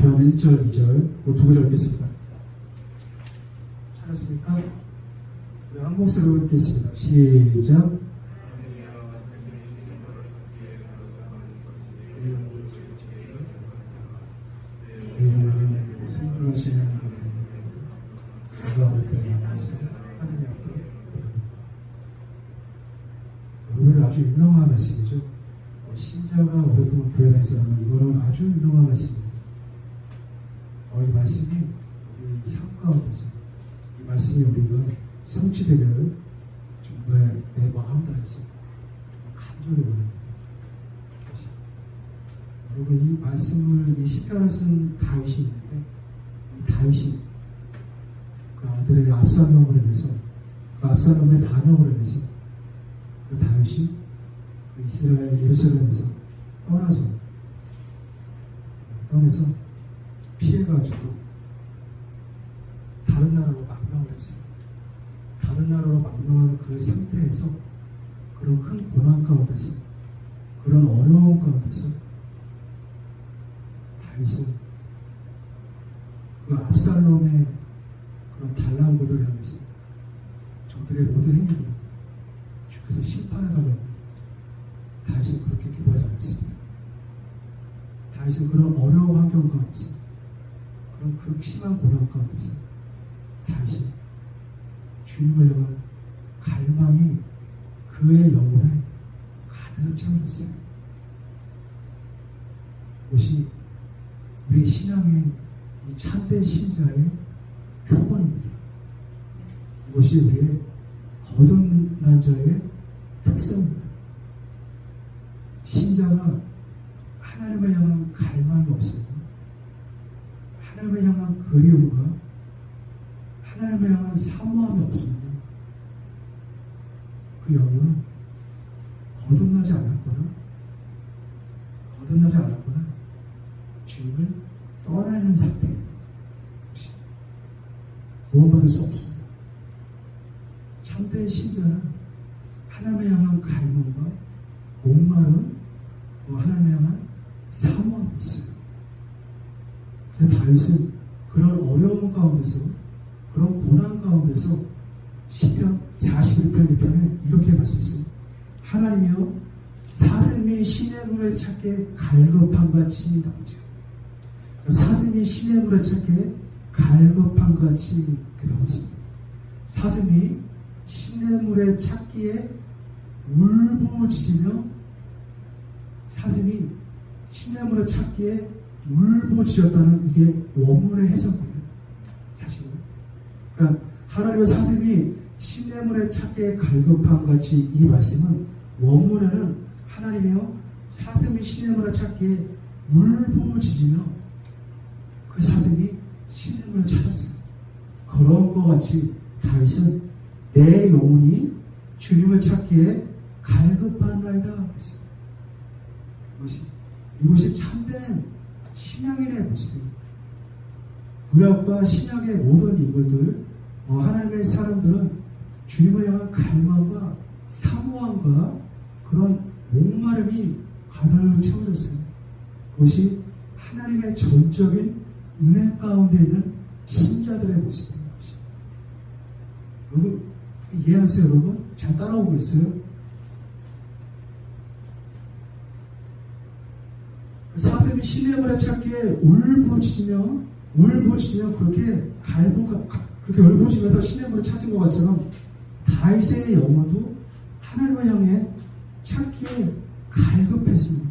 시편 1절, 2절 그 두 구절 읽겠습니다. 찾았습니까? 우리 한 목소리로 읽겠습니다. 시작. 생각하시는 누가 어릴 때 만나서 하느냐. 오늘 아주 유명한 말씀이죠. 신자가 오랫동안 교회 다니서는 이거는 아주 유명한 말씀입니다. 이 말씀이 우리 삶 가운데서 이 말씀이 우리가 성취되기를 정말 내 마음 다해서 간절히 원합니다. 여러분 이 말씀을 이 시편을 쓴 다윗이 있는데 이 다윗이 그 아들의 압살롬을 인해서 그 압살롬의 단역을 인해서 그 다윗이 그 이스라엘 예루살렘에서 떠나서 피해가지고 다른 나라로 망명을 했어요. 다른 나라로 망명한 그 상태에서 그런 큰 고난 가운데서 그런 어려움 가운데서 다윗은 그 압살롬의 그런 반란군을 향해서 저들의 모든 행위를 주께서 심판해달라고 다윗은 그렇게 기도하지 않았습니다. 다윗은 그런 어려운 환경 가운데서 그런 극심한 고난 가운데서 다윗은 주님을 향한 갈망이 그의 영혼에 가득 차있어요. 그것이 우리 신앙의 이 참된 신자의 표본입니다. 이것이 우리의 거듭난 자의 특성입니다. 신자가 하나님을 향한 갈망이 없으면 하나님을 향한 그리움과 하나님을 향한 사모함이 없으면 그 영혼은 거듭나지 않았거나 주님을 떠나 있는 상태입니다. 구원받을 수 없습니다. 참된 신자는 하나님을 향한 갈망과 목마름, 하나님을 향한 사모함이 있어요. 그래서 다윗은 그런 어려움 가운데서 그런 고난 가운데서 시편 41편 2편에 이렇게 말씀했어요. 하나님이여 사슴이 시냇물에 찾게 갈급함같이 나오죠. 사슴이 시냇물에 찾게 갈급함같이 나왔습니다. 사슴이 시냇물에 찾기에 울부짖으며 사슴이 시냇물에 찾기에 울부짖었다는 이게 원문의 해석이에요. 사실은. 그러니까 하나님의 사슴이 시냇물에 찾기에 갈급함같이 이 말씀은 원문에는 하나님이여 사슴이 시냇물에 찾기에 울부짖으며 그 사슴이 시냇물을 찾았어요. 그런 것 같이 다윗은 내 영혼이 주님을 찾기에 갈급하나이다 했어요. 이것이 참된 신앙인의 모습입니다. 구약과 신약의 모든 인물들, 하나님의 사람들은 주님을 향한 갈망과 사모함과 그런 목마름이 가득 채워졌어요. 그것이 하나님의 전적인 은혜 가운데 있는 신자들의 모습입니다. 여러분 이해하세요? 여러분 잘 따라오고 있어요? 사슴이 시냇물에 찾기에 울부짖으며 그렇게 그렇게 울부짖으면서 시냇물을 찾은 것 같처럼 다윗의 영혼도 하나님을 향해 찾기에 갈급했습니다.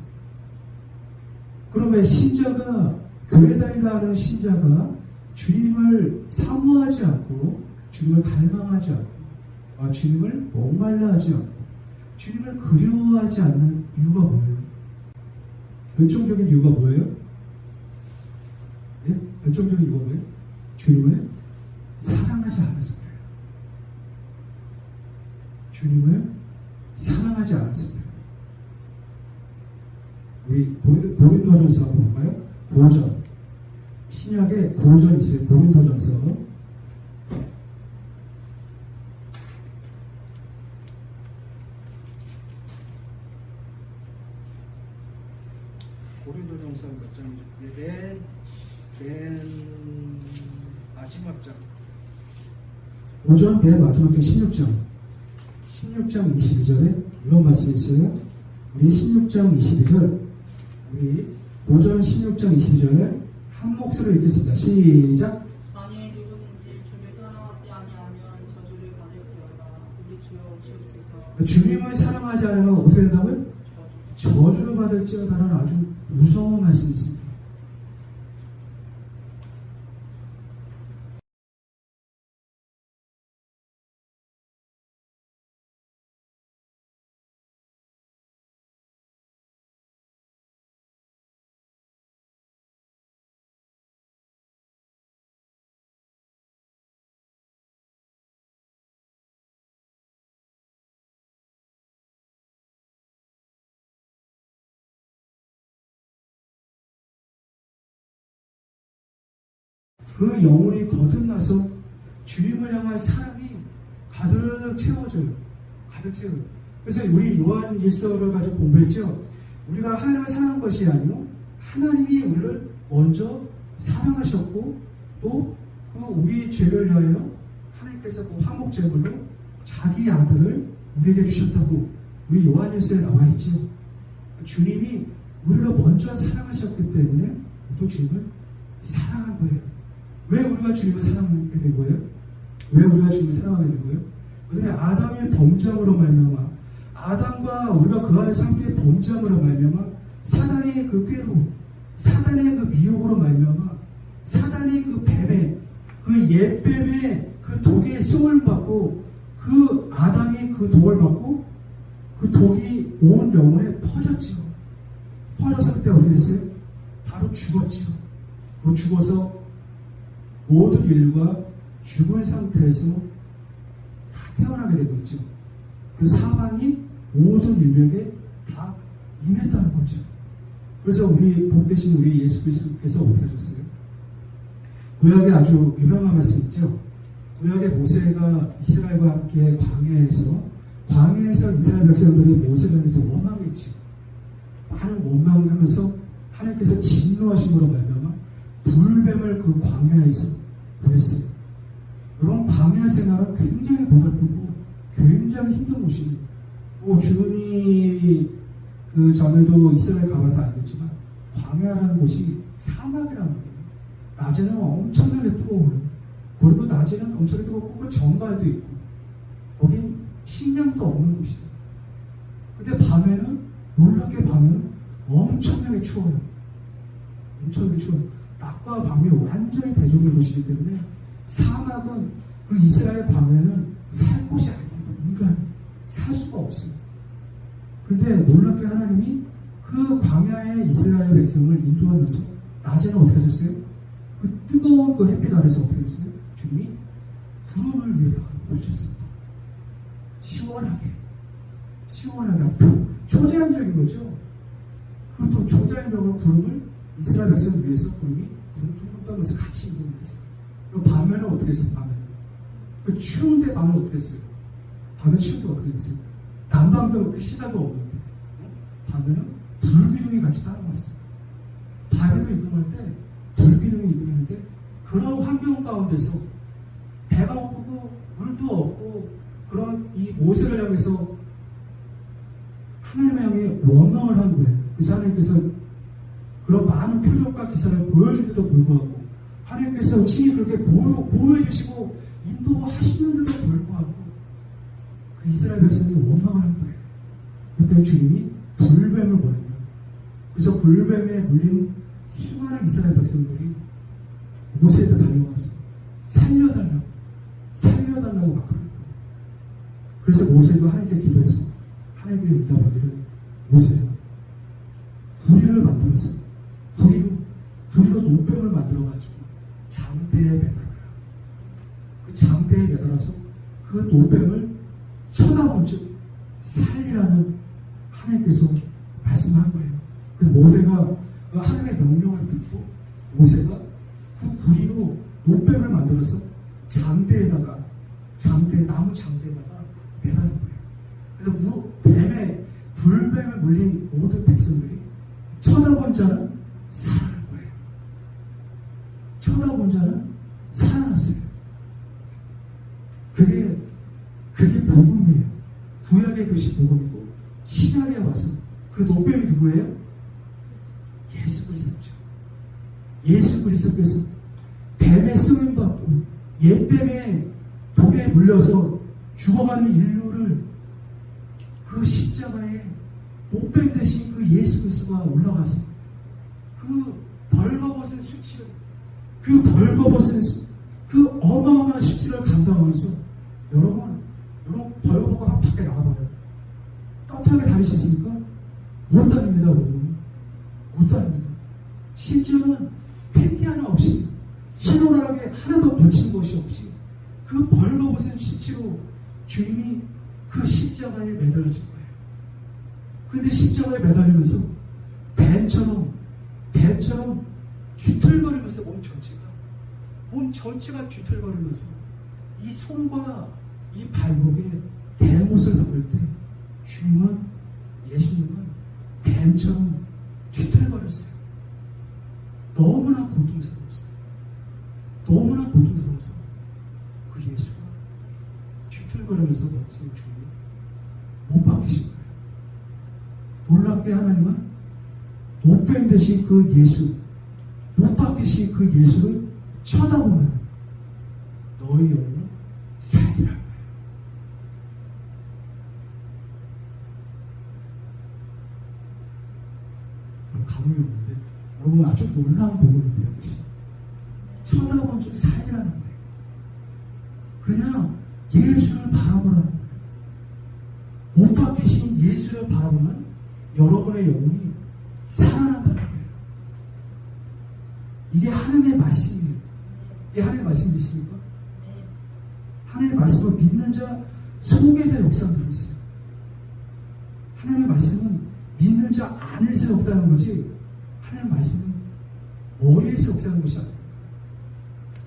그러면 신자가 교회 다니다 하는 신자가 주님을 사모하지 않고 주님을 갈망하지 않고 주님을 목말라 하지 않고 주님을 그리워하지 않는 이유가 뭐예요? 결정적인 이유가 뭐예요? 네? 결정적인 이유가 뭐예요? 주님을 사랑하지 않아서 그래요. 주님을 사랑하지 않아서 그래요. 우리 고린도전서 한번 볼까요? 고전. 신약에 고전 있어요. 고린도전서. 고린도전서 몇 장이죠? 맨 맨 마지막 장. 5장 맨 마지막 장 16장 22절에 이런 말씀이 있어요. 우리 16장 22절, 우리 5장 16장 22절에 한 목소리로 읽겠습니다. 시작. 만일 누구든지 주를 사랑하지 아니하면 저주를 받을지어다. 우리 주여 오시옵소서. 주님을 사랑하지 않으면 어떻게 된다고요? 저주를 받을지어다라는 아주 무서운 말씀이 있습니다. 그 영혼이 거듭나서 주님을 향한 사랑이 가득 채워져요. 가득 채워요. 그래서 우리 요한 일서를 가지고 공부했죠. 우리가 하나님을 사랑한 것이 아니요, 하나님이 우리를 먼저 사랑하셨고, 또 그 우리 죄를 위하여 하나님께서 그 화목제물로 자기 아들을 우리에게 주셨다고 우리 요한 일서에 나와 있죠. 주님이 우리를 먼저 사랑하셨기 때문에 또 주님을 사랑한 거예요. 왜 우리가 주님을 사랑하게 된 거예요? 왜 우리가 주님을 사랑하게 된 거예요? 왜냐하면 아담의 범죄함으로 말미암아, 아담과 우리가 그 안에서 함께 범죄함으로 말미암아 사단의 그 꾀로, 사단의 그 미혹으로 말미암아 사단의 그 뱀의, 그 옛뱀의 그 독의 수을 받고, 그 아담이 그 독을 받고 그 독이 온 영혼에 퍼졌지요. 퍼져서 그때 어떻게 됐어요? 바로 죽었지요. 그 죽어서 모든 인류가 죽은 상태에서 다 태어나게 되고 있죠. 그 사망이 모든 인류에게 다 임했다는 거죠. 그래서 우리 복되신 우리 예수 그리스도께서 어떻게 하셨어요? 구약에 아주 유명한 말씀 있죠. 구약에 모세가 이스라엘과 함께 광야에서 이스라엘 백성들이 모세를 하면서 원망했죠. 많은 원망을 하면서 하나님께서 진노하심으로 말미암아 불뱀을 그 광야에서 보냈어요. 그런 광야 생활은 굉장히 고달프고 굉장히 힘든 곳이에요. 주님이 그 전에도 이스라엘 가봐서 알겠지만 광야라는 곳이 사막이라는 거예요. 낮에는 엄청나게 뜨거워요. 그리고 낮에는 엄청나게 뜨겁고 그 정갈도 있고 거긴 식량도 없는 곳이에요. 근데 밤에는, 놀랍게 밤에는 엄청나게 추워요. 엄청나게 추워요. 낮과 밤이 완전히 대조된 곳이기 때문에 사막은 그 이스라엘 밤에는 살 곳이 아니에요. 인간 살 수가 없어요. 근데 놀랍게 하나님이 그 광야의 이스라엘 백성을 인도하면서 낮에는 어떻게 하셨어요? 그 뜨거운 그 햇빛 아래서 어떻게 했어요? 주님이 구름을 위에다가 놓으셨습니다. 시원하게 초자연적인 거죠. 그것도 초자연적으로 구름을 이스라엘 백성을 위해서 구름이 둥둥 떠면서 같이 이동했어요. 그리고 밤에는 어떻게 했어요? 밤에는 그 추운데 밤은 어떻게 했어요? 밤에 추운데 어떻게 했어요? 난방도 시사도 없는데 밤에는 불기둥이 같이 따라왔어요. 밤에도 이동할 때 불기둥이 이동하는데 그런 환경 가운데서 배가 고프고 물도 없고 그런 이 모세를 향해서 하나님을 향해 원망을 한 거예요. 그래서 하나님께서 그런 많은 표적과 기사를 보여주는데도 불구하고 하나님께서 친히 그렇게 보여주시고 인도하시는데도 불구하고 그 이스라엘 백성이 원망을 한 거예요. 그때 주님이 불뱀을 보냈어요. 그래서 불뱀에 물린 수많은 이스라엘 백성들이 모세에게 달려가서 살려달라고 막 그러는 거예요. 그래서 모세가 하나님께 기도해서 하나님께 응답하기를, 모세야, 구리를 만들어서 구리로 노뱀을 만들어가지고 장대에 매달아라. 그 장대에 매달아서 그 노뱀을 쳐다본 즉 살리라는 하나님께서 말씀한 거예요. 그래서 모세가 그 하나님의 명령을 듣고 모세가 그 구리로 노뱀을 만들어서 나무 장대에다가 매달은 거예요. 그래서 불뱀에 물린 모든 백성들이 쳐다본 자는 살아난 거예요. 쳐다본 자는 살아났어요. 그게 복음이에요. 구약의 것이 복음이고 신약에 와서 그 노뱀이 누구예요? 예수 그리스도죠. 예수 그리스도께서 뱀에 쓰임받고 옛뱀의 독에 물려서 죽어가는 인류를 그 십자가에 못뱀 대신 그 예수 그리스도가 올라가서 그 벌거벗은 수치를, 그 벌거벗은 그 어마어마한 수치를 감당하면서 여러분 벌거벗고 한 밖에 나가봐요. 떳하게 다닐 수 있습니까? 못 다닙니다. 못 다닙니다. 심지어는 팬티 하나 없이 신혼하게 하나도 거친 것이 없이 그 벌거벗은 수치로 주님이 그 십자가에 매달려진 거예요. 그런데 십자가에 매달리면서 뱀처럼 뒤틀거리면서 몸 전체가 뒤틀거리면서 이 손과 이 발목에 대못을 박을 때 예수님은 뱀처럼 뒤틀거렸어요. 너무나 고통스러웠어요. 그 예수가 뒤틀거리면서 목숨을 주고 못 박히신 거예요. 놀랍게 하나님은 못뱀 대신 그 예수, 못 박히신 그 예수를 쳐다보면 너희 영혼은 살리라 거예요. 감흥이 없는데 여러분 아주 놀라운 복음입니다. 쳐다보면 좀 살리라는 거예요. 그냥 예수를 바라보라는 거예요. 못 박히신 예수를 바라보면 여러분의 영혼이 살아난다는 거예요. 이게 하나님의 말씀이에요. 이게 하나님의 말씀이 있습니까? 하나님의 말씀을 믿는 자 속에서 역사가 들어있어요. 하나님의 말씀은 믿는 자 안에서 역사하는 거지 하나님의 말씀은 머리에서 역사하는 것이 아닙니다.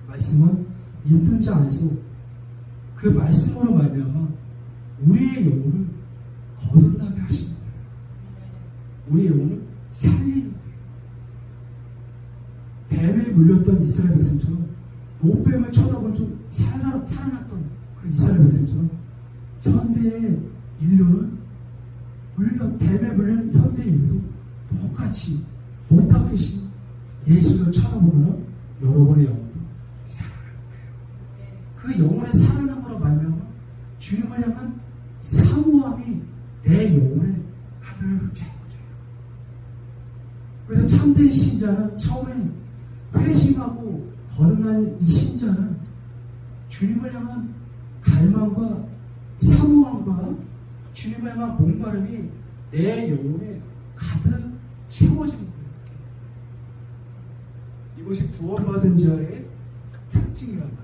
말씀은 믿는 자 안에서 그 말씀으로 말미암아 우리의 영혼을 거듭나게 하시는 거예요. 우리의 영혼을 살리는 거예요. 뱀에 물렸던 이스라엘 백성처럼 못뱀을 쳐다본 좀 살아났던 그 이스라엘 백성처럼 현대의 인류는 뱀에 물린 현대 인류도 똑같이 못 박히신 예수를 쳐다보면 여러분의 영혼도 살아날 거예요. 그 영혼의 살아남으로 말미암아 주님을 향한 사모함이 내 영혼에 가득 채워져요. 그래서 참된 신자는 처음에 회심하고 거듭난 이 신자는 주님을 향한 갈망과 사모함과 주님을 향한 목마름이 내 영혼에 가득 채워지는 거예요. 이것이 구원받은 자의 특징이란 말이에요.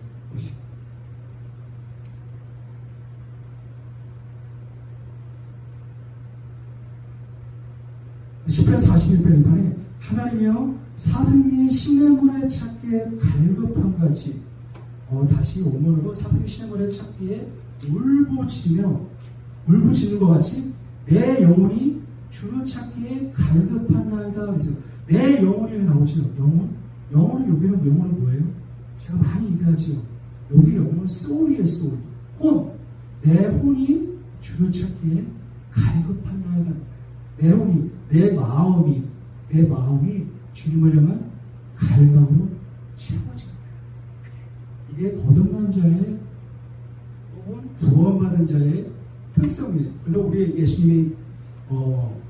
10편 41편에 하나님이여 사슴이 시냇물에 찾기에 갈급한 같이 다시 원문으로 사슴이 시냇물에 찾기에 울부짖는 것 같이 내 영혼이 주를 찾기에 갈급한나이다. 그래서 내 영혼이 나오죠. 영혼은 여기는 영혼은 뭐예요? 제가 많이 얘기하죠. 여기 영혼은 소울이에요. 소울. 내 혼이 주를 찾기에 갈급한나이다. 내 혼이 내 마음이 주님을 향한 갈망으로 채워진 거예요. 이게 거듭난 자의 혹은 구원받은 자의 특성이에요. 그래서 우리 예수님이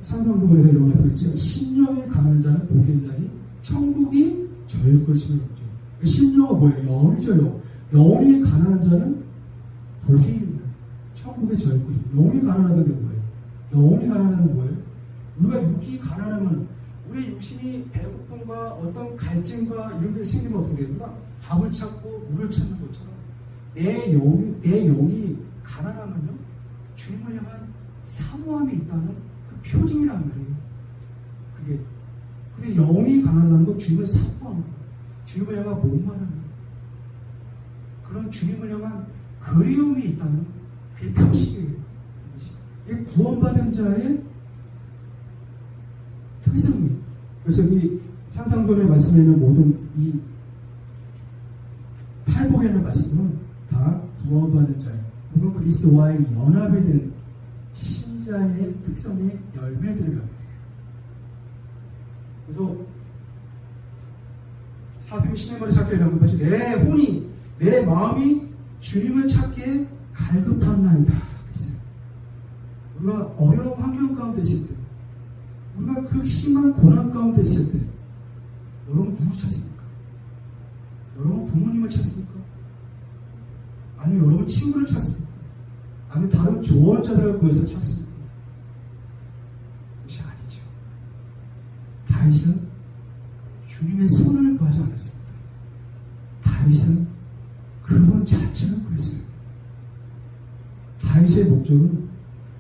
산상도문에서 이런 말 들었죠. 심령이 강한 자는 복이 있나니 천국이 저일 것이라고 하죠. 심령은 뭐예요? 영이죠. 영이 가난한 자는 복이 있나니 천국이 저일 것이다. 영이 가난하다는 게 뭐예요? 영이 가난하다는 게 뭐예요? 우리가 육이 가난하면 우리 육신이 배고픔과 어떤 갈증과 이런 게 생기면 어떻게 됩니까? 밥을 찾고 물을 찾는 것처럼 내 영이 가난하면요 주님을 향한 사모함이 있다는 그 표징이란 말이에요. 근데 영이 가난하다는 건 주님을 사모하는 거예요. 주님을 향한 목마르는 거예요. 그런 주님을 향한 그리움이 있다는 그게 표식이에요. 이게 구원받은 자의 특성이에요. 그래서 이 산상돈의 말씀에는 모든 이 팔복이라는 말씀은 다 구원받은 자 혹은 그리스도와의 연합이 된 신자의 특성의 열매들을 갖는 거예요. 그래서 사도행 신행거리 찾기라는 것이 내 혼이 내 마음이 주님을 찾기에 갈급한 나이다 그랬어요. 우리가 어려운 환경 가운데 있을 때 우리가 그 심한 고난 가운데 있을 때 여러분 누구 찾습니까? 여러분 부모님을 찾습니까? 아니면 여러분 친구를 찾습니까? 아니면 다른 조언자들을 구해서 찾습니까? 그것이 아니죠. 다윗은 주님의 손을 구하지 않았습니다. 다윗은 그분 자체를 구했어요. 다윗의 목적은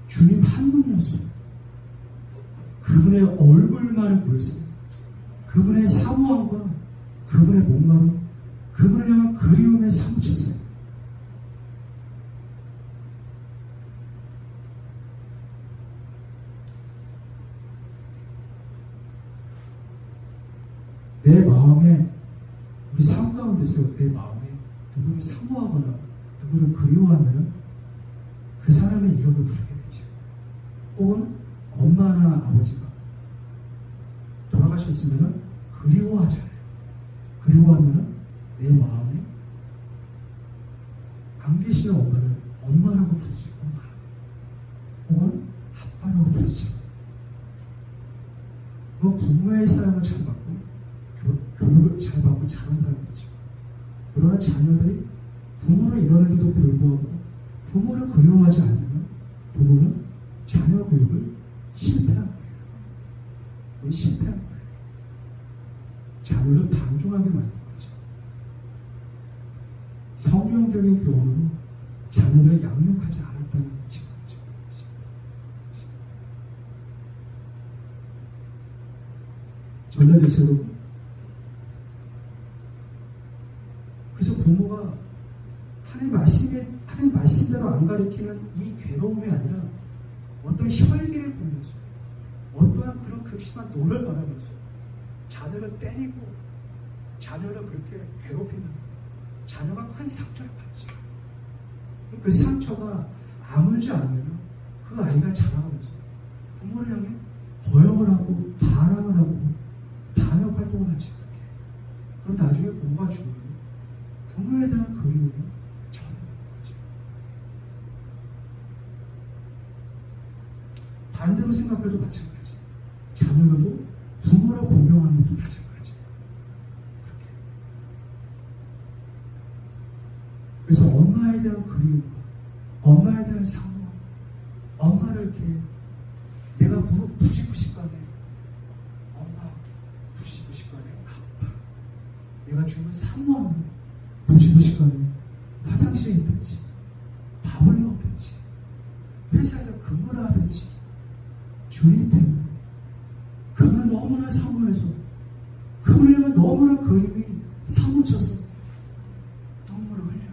주님 한 분이었어요. 그분의 얼굴만을 구했어요. 그분의 사모함과 그분의 목마름, 그분을 향한 그리움에 사무쳤어요. 내 마음에 우리 삶 가운데서 내 마음에 누구를 사모하거나 누구를 그리워하면 그 사람의 이름을 부르게 되죠. 혹은 엄마나 아버지가 돌아가셨으면 그리워하잖아요. 그리워하면 내 마음에 안 계시는 엄마를 엄마라고 부르죠. 엄마. 혹은 아빠라고 부르죠. 그 부모의 사랑을 잘 받고 교육을 잘 받고 자란다는 거죠. 그러나 자녀들이 부모를 이뤄내도 불구하고 부모를 그리워하지 않으면 부모는 자녀 교육을 실패한 거예요. 실패한 거예요. 자녀를 방종하게 만든 거죠. 성경적인 교훈으로 자녀를 양육하지 않았다는 거죠. 전자제세로 그래서 부모가 하나님 말씀대로 안 가르치는 이 괴로움이 아니라 어떤 혈기를 보면서 어떠한 그런 극심한 노를 바라면서 자녀를 때리고 자녀를 그렇게 괴롭히는 자녀가 큰 상처를 받죠. 그 상처가 아물지 않으면 그 아이가 자라면서 부모를 향해 거역을 하고 반항을 하고 반역 활동을 하지 않게. 그럼 나중에 부모가 죽으면 부모에 대한 그리움이 전혀 없는 거죠. 반대로 생각해도 마찬가지. 자녀들도 부모를 공경하는 것도 마찬가지. 그렇게. 그래서 엄마에 대한 그리움과 엄마에 대한 사모함, 엄마를 이렇게 내가 부지구식간에 엄마, 부지구식간에 아빠, 내가 주면 사모하는 부지구식간에 화장실에 있든지 밥을 먹든지 회사에서 근무를 하든지 주님 때문에 그분을 너무나 사모해서 그분을 향해 너무나 그림이 사무쳐서 눈물을 흘려요.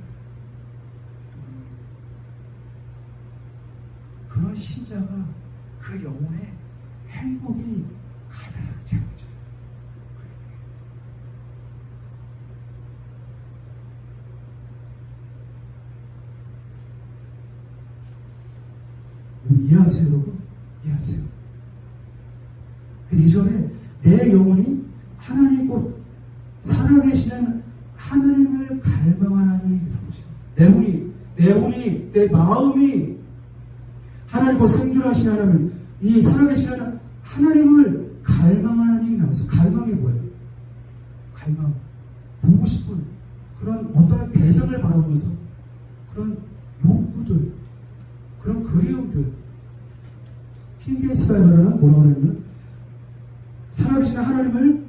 그런 신자가 그 영혼의 행복이 가득 채워져요. 이해하세요, 여러분? 이해하세요? 그 이전에 내 영혼이 하나님 곧 살아계시는 하나님을 갈망하는 내 혼이, 내 마음이 하나님 곧 생존하신 하나님, 이 살아계시는 하나님을 갈망하는 힘이 나와서 갈망이 뭐예요? 갈망. 보고 싶은 그런 어떤 대상을 바라보면서 그런 욕구들, 그런 그리움들. 킹제임스 바이블은 뭐라고 그러냐면 살아계시는 하나님을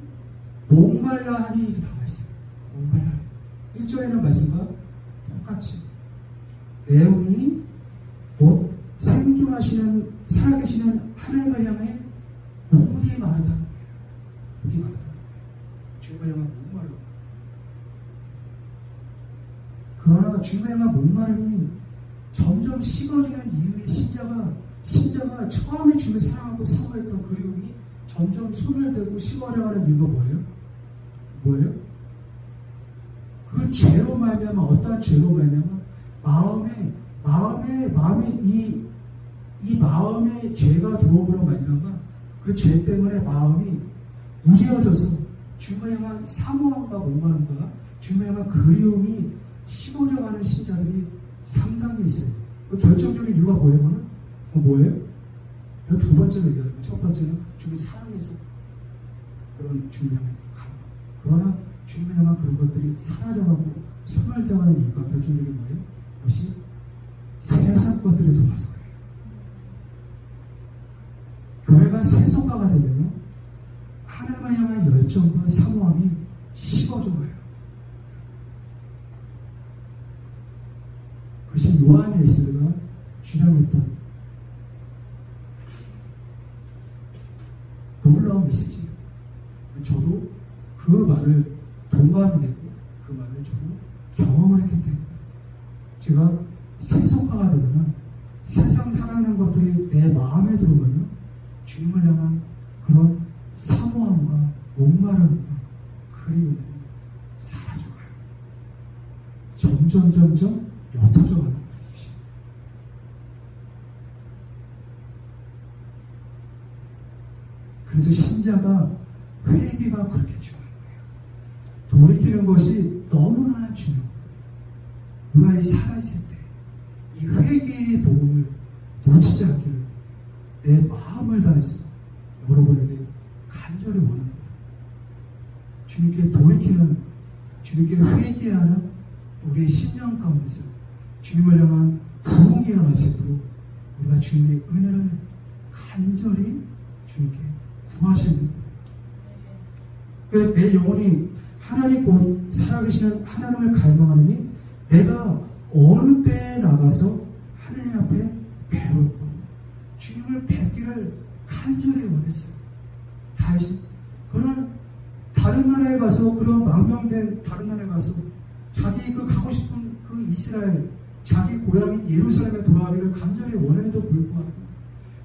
목말라 하니 이렇게 나와 있어요. 목말라. 1절에 있는 말씀과 똑같이 내용이 곧 생존하시는 살아계시는 하나님을 향해 목이 마르다는 거예요. 목이 마르다는 거예요. 주님을 향한 목말라. 그러나 주님을 향한 목마름이 점점 식어지는 이유에 신자가 처음에 주님을 사랑하고 사모했던 그리움이 점점 소멸되고 식어져가는 이유가 뭐예요? 그 죄로 말미암아 어떠한 죄로 말미암아 마음에 이 마음의 죄가 들어오므로 말미암아 그 죄 때문에 마음이 무뎌져서 주님을 향한 사모함과 목마름과 주님을 향한 그리움이 식어져가는 신자들이 상당히 있어요. 그 결정적인 이유가 뭐예요? 뭐예요? 두 번째로 얘기하는 첫 번째는 주님의 사랑에서 그런 주님을 향한 갈망. 그러나 주님을 향한 그런 것들이 사라져가고 소멸되어가는 이유가 결정적인 뭐예요? 그것이 세상 것들이 들어와서 그래요. 교회가 세속화가 되면요, 하나님을 향한 열정과 사모함이 식어져요. 그것이 요한 웨슬리가 주장했던 놀라운 메시지예요. 저도 그 말을 동감이 되고 그 말을 저도 경험을 했기 때문에 제가 세속화가 되면 세상 살아가는 것들이 내 마음에 들어오면 주님을 향한 그런 사모함과 목마름과 그리움이 사라져가요. 점점 옅어져 가는 것이. 그래서 신자가 회개가 그렇게 중요한 거예요. 돌이키는 것이 너무나 중요해요. 우리가 살아있을 때 이 회개의 복음을 놓치지 않기를 내 마음을 다해서 여러분에게 간절히 원합니다. 주님께 돌이키는, 주님께 회개하는 우리의 심령 가운데서 주님을 향한 부흥이 일어날 수 있도록 우리가 주님의 은혜를 간절히 주님께 구하셔야 됩니다. 내 영혼이 하나님 곧 살아계시는 하나님을 갈망하느니 내가 어느 때에 나가서 하나님 앞에 배웠고 주님을 뵙기를 간절히 원했어요. 다시 그는 다른 나라에 가서, 그런 망명된 다른 나라에 가서 자기 그 가고 싶은 그 이스라엘, 자기 고향인 예루살렘에 돌아가기를 간절히 원해도 불구하고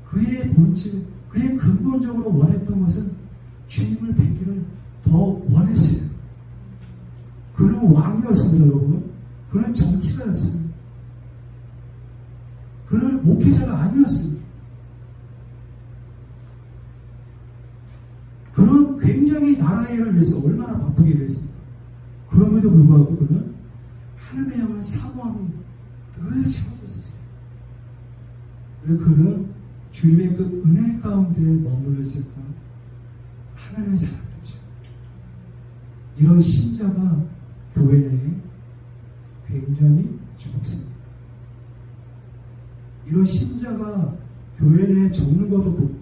그의 본질, 그의 근본적으로 원했던 것은 주님을 뵙기를 더 원했어요. 그는 왕이었습니다, 여러분. 그는 정치가였습니다. 그는 목회자가 아니었습니다. 그는 굉장히 나라의 일을 위해서 얼마나 바쁘게 일했습니까? 그럼에도 불구하고 그는 하나님에 향한 사모함이 늘 채워졌었어요. 그래서 그는 주님의 그 은혜 가운데 머물러 있을 때 하나님의 사랑이죠. 이런 신자가 교회 내에 굉장히 적습니다. 이런 신자가 교회 내에 적는 것도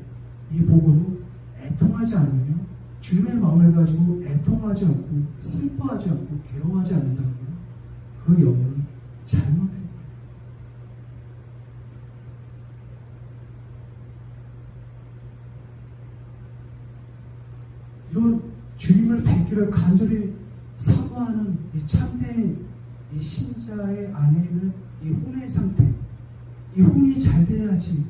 이 복음도 애통하지 않으며 주님의 마음을 가지고 애통하지 않고 슬퍼하지 않고 괴로워하지 않는다면 그 영혼은 잘못된 거예요. 이런 주님을 뵙기를 간절히 사모하는 이 참된 이 신자의 안에 있는 이 혼의 상태, 이 혼이 잘 돼야지,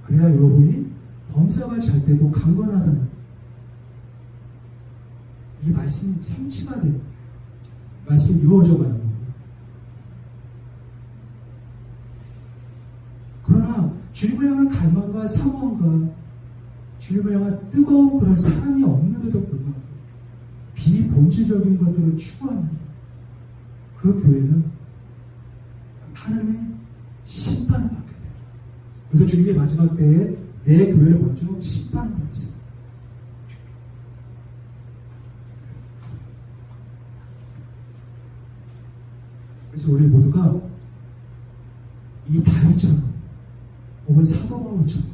그래야 여러분이 범사가 잘 되고 강건하다는 이 말씀이 성취가 되는 거예요. 말씀이 이루어져 가는 거예요. 그러나 주님을 향한 갈망과 사모함과 주님을 향한 뜨거운 그런 사랑이 없는데도 불구하고 비본질적인 것들을 추구하는 그 교회는 하나님의 심판을 받게 돼요. 그래서 주님이 마지막 때에 내 교회를 먼저 심판한다고 했어요. 그래서 우리 모두가 이 다윗처럼 혹은 사도 바울처럼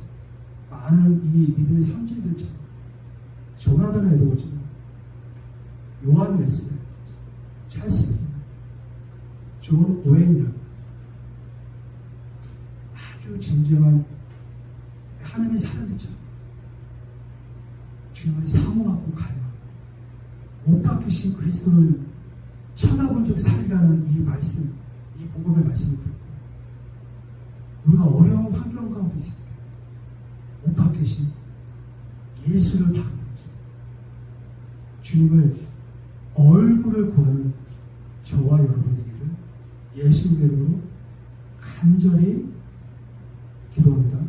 많은 이 믿음의 선지들처럼 조나단 에드워즈나 요한 웨슬리, 찰스, 존 오웬이라 아주 진정한 하나님의 사람이죠. 주님을 사모하고 갈망, 못 박히신 그리스도를 쳐다본 적 살리라는 이 말씀, 이 복음의 말씀을 듣고 우리가 어려운 환경 가운데 있을 때 못 박히신 예수를 바라보면서 주님을 얼굴을 구하는 저 저와 여러분에게를 예수 이름으로 간절히 기도합니다.